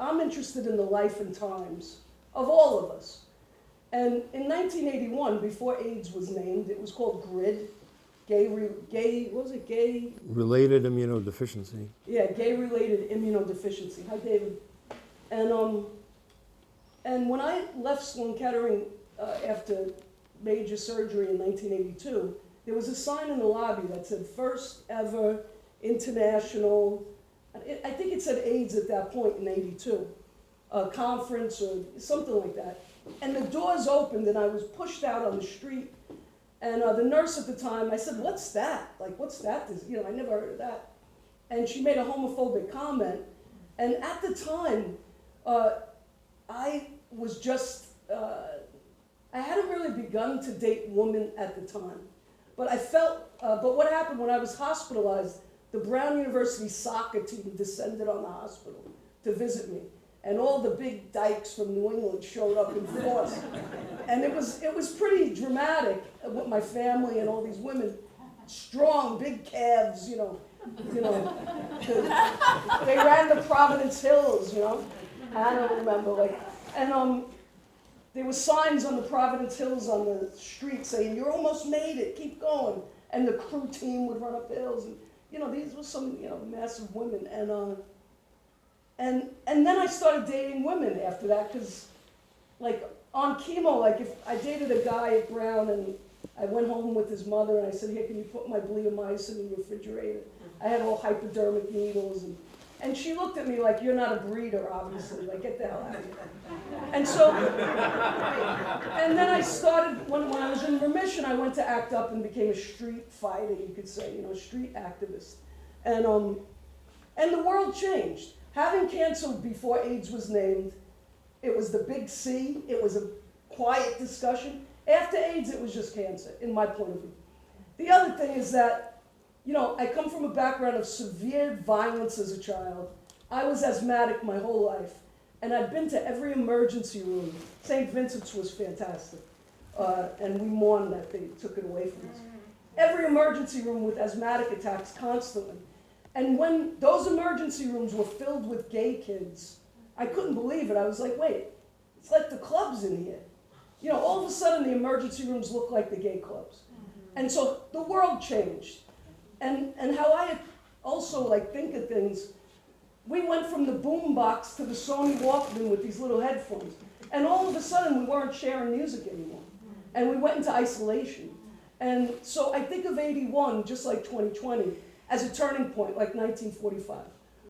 I'm interested in the life and times of all of us. And in 1981, before AIDS was named, it was called GRID, what was it, gay? Related immunodeficiency. Yeah, gay-related immunodeficiency. Hi, David. And when I left Sloan Kettering after major surgery in 1982, there was a sign in the lobby that said, first ever international, I think it said AIDS at that point in 82, conference or something like that. And the doors opened and I was pushed out on the street. And the nurse at the time, I said, what's that? Like, what's that? I never heard of that. And she made a homophobic comment. And at the time, I was just, I hadn't really begun to date women at the time. But I felt, but what happened when I was hospitalized, the Brown University soccer team descended on the hospital to visit me. And all the big dykes from New England showed up in force. And it was pretty dramatic with my family and all these women, strong, big calves, They ran the Providence Hills, I don't remember, and there were signs on the Providence Hills on the street saying, you're almost made it, keep going. And the crew team would run up the hills, and these were some, massive women. And then I started dating women after that, because, on chemo, if I dated a guy at Brown, and I went home with his mother, and I said, here, can you put my bleomycin in the refrigerator? I had all hypodermic needles, and she looked at me like, you're not a breeder, obviously, get the hell out of here. And so, and then I started, when I was in remission, I went to ACT UP and became a street fighter, you could say, street activist. And the world changed. Having cancer before AIDS was named, it was the big C, it was a quiet discussion. After AIDS, it was just cancer, in my point of view. The other thing is that, I come from a background of severe violence as a child. I was asthmatic my whole life, and I'd been to every emergency room. St. Vincent's was fantastic, and we mourn that they took it away from us. Every emergency room with asthmatic attacks constantly. And when those emergency rooms were filled with gay kids, I couldn't believe it. I was like, wait, it's like the clubs in here. All of a sudden the emergency rooms look like the gay clubs. And so the world changed. And how I also think of things, we went from the boom box to the Sony Walkman with these little headphones. And all of a sudden we weren't sharing music anymore. And we went into isolation. And so I think of 81, just like 2020, as a turning point, like 1945.